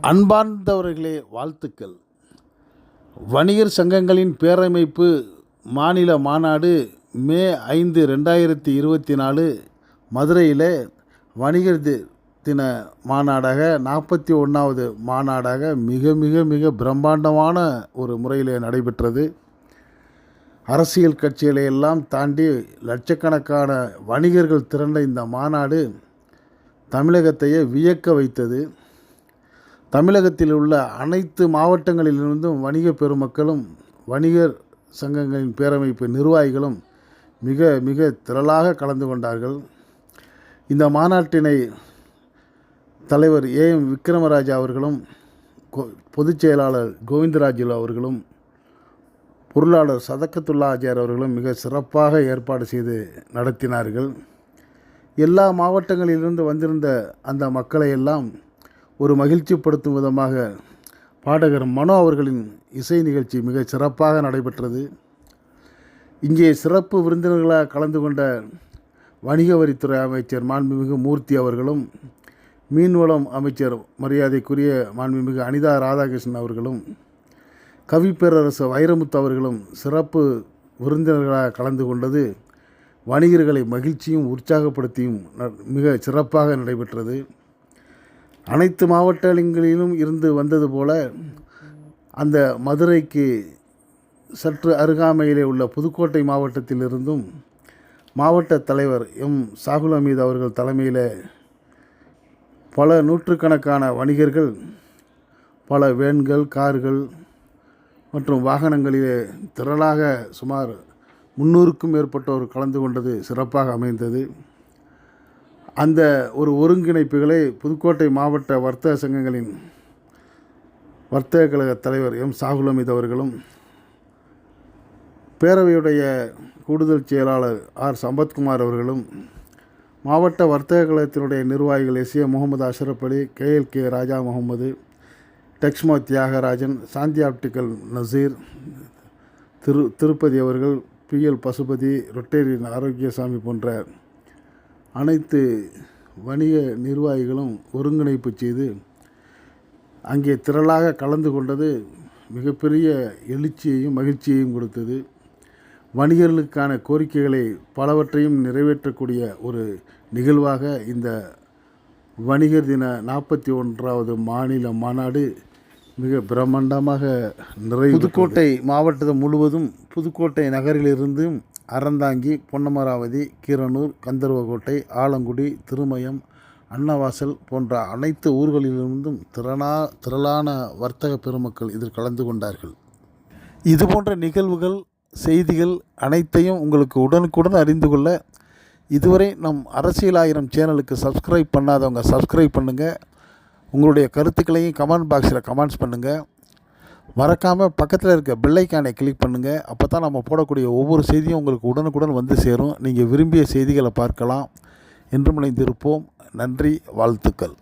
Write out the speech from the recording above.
அன்பார்ந்தவர்களே, வாழ்த்துக்கள். வணிகர் சங்கங்களின் பேரமைப்பு மாநில மாநாடு மே 5, 2024 மதுரையில் வணிகர் தின மாநாடாக 41வது மாநாடாக மிக மிக மிக பிரம்மாண்டமான ஒரு முறையில் நடைபெற்றது. அரசியல் கட்சிகளை எல்லாம் தாண்டி லட்சக்கணக்கான வணிகர்கள் திரண்ட இந்த மாநாடு தமிழகத்தையே வியக்க வைத்தது. தமிழகத்தில் உள்ள அனைத்து மாவட்டங்களிலிருந்தும் வணிக பெருமக்களும் வணிகர் சங்கங்களின் பேரமைப்பு நிர்வாகிகளும் மிக மிக திரளாக கலந்து கொண்டார்கள். இந்த மாநாட்டினை தலைவர் ஏஎம் விக்ரமராஜா அவர்களும், பொதுச் செயலாளர் கோவிந்தராஜுலு அவர்களும், பொருளாளர் சதக்கத்துல்லா ஆஜியார் அவர்களும் மிக சிறப்பாக ஏற்பாடு செய்து நடத்தினார்கள். எல்லா மாவட்டங்களிலிருந்து வந்திருந்த அந்த மக்களை எல்லாம் ஒரு மகிழ்ச்சிப்படுத்தும் விதமாக பாடகர் மனோ அவர்களின் இசை நிகழ்ச்சி மிக சிறப்பாக நடைபெற்றது. இங்கே சிறப்பு விருந்தினர்களாக கலந்து கொண்ட வணிக வரித்துறை அமைச்சர் மாண்புமிகு மூர்த்தி அவர்களும், மீன்வளம் அமைச்சர் மரியாதைக்குரிய மாண்புமிகு அனிதா ராதாகிருஷ்ணன் அவர்களும், கவிப்பேரரசு வைரமுத்து அவர்களும் சிறப்பு விருந்தினர்களாக கலந்து கொண்டது வணிகர்களை மகிழ்ச்சியும் உற்சாகப்படுத்தியும் மிக சிறப்பாக நடைபெற்றது. அனைத்து மாவட்டங்களிலும் இருந்து வந்தது போல அந்த மதுரைக்கு சற்று அருகாமையிலே உள்ள புதுக்கோட்டை மாவட்டத்திலிருந்தும் மாவட்ட தலைவர் எம் சாகுல் ஹமீது அவர்கள் தலைமையில் பல நூற்றுக்கணக்கான வணிகர்கள் பல வேன்கள், கார்கள் மற்றும் வாகனங்களிலே திரளாக சுமார் 300க்கும் மேற்பட்டோர் கலந்து கொண்டது சிறப்பாக அமைந்தது. அந்த ஒரு ஒருங்கிணைப்புகளை புதுக்கோட்டை மாவட்ட வர்த்தக சங்கங்களின் வர்த்தக கழக தலைவர் எம் சாகுல் ஹமீது அவர்களும், பேரவையுடைய கூடுதல் செயலாளர் ஆர் சம்பத்குமார் அவர்களும், மாவட்ட வர்த்தக கழகத்தினுடைய நிர்வாகிகள் எஸ்ஏ முகமது அஷ்ரப் அலி, கேஎல்கே ராஜா முகமது, டெக்ஸ்மோ தியாகராஜன், சாந்தி ஆப்டிக்கல் நசீர், திருப்பதி அவர்கள், பிஎல் பசுபதி, ரொட்டேரியன் ஆரோக்கியசாமி போன்ற அனைத்து வணிக நிர்வாகிகளும் ஒருங்கிணைப்பு செய்து அங்கே திரளாக கலந்து கொண்டது மிகப்பெரிய எழுச்சியையும் மகிழ்ச்சியையும் கொடுத்தது. வணிகர்களுக்கான கோரிக்கைகளை பலவற்றையும் நிறைவேற்றக்கூடிய ஒரு நிகழ்வாக இந்த வணிகர் தின 41வது மாநில மாநாடு மிக பிரம்மாண்டமாக புதுக்கோட்டை மாவட்டம் முழுவதும், புதுக்கோட்டை நகரிலிருந்தும் அறந்தாங்கி, பொன்னமராவதி, கீரனூர், கந்தர்வக்கோட்டை, ஆலங்குடி, திருமயம், அன்னவாசல் போன்ற அனைத்து ஊர்களிலிருந்தும் திரளான வர்த்தக பெருமக்கள் இதில் கலந்து கொண்டார்கள். இதுபோன்ற நிகழ்வுகள், செய்திகள் அனைத்தையும் உங்களுக்கு உடனுக்குடன் அறிந்து கொள்ள இதுவரை நம் அரசியல் ஆயிரம் சேனலுக்கு சப்ஸ்கிரைப் பண்ணாதவங்க சப்ஸ்கிரைப் பண்ணுங்கள். உங்களுடைய கருத்துக்களையும் கமெண்ட் பாக்ஸில் கமெண்ட்ஸ் பண்ணுங்கள். மறக்காமல் பக்கத்தில் இருக்க பெல் ஐக்கானை கிளிக் பண்ணுங்கள். அப்போ தான் நம்ம போடக்கூடிய ஒவ்வொரு செய்தியும் உங்களுக்கு உடனுக்குடன் வந்து சேரும். நீங்கள் விரும்பிய செய்திகளை பார்க்கலாம். என்றும் இணைந்திருப்போம். நன்றி, வாழ்த்துக்கள்.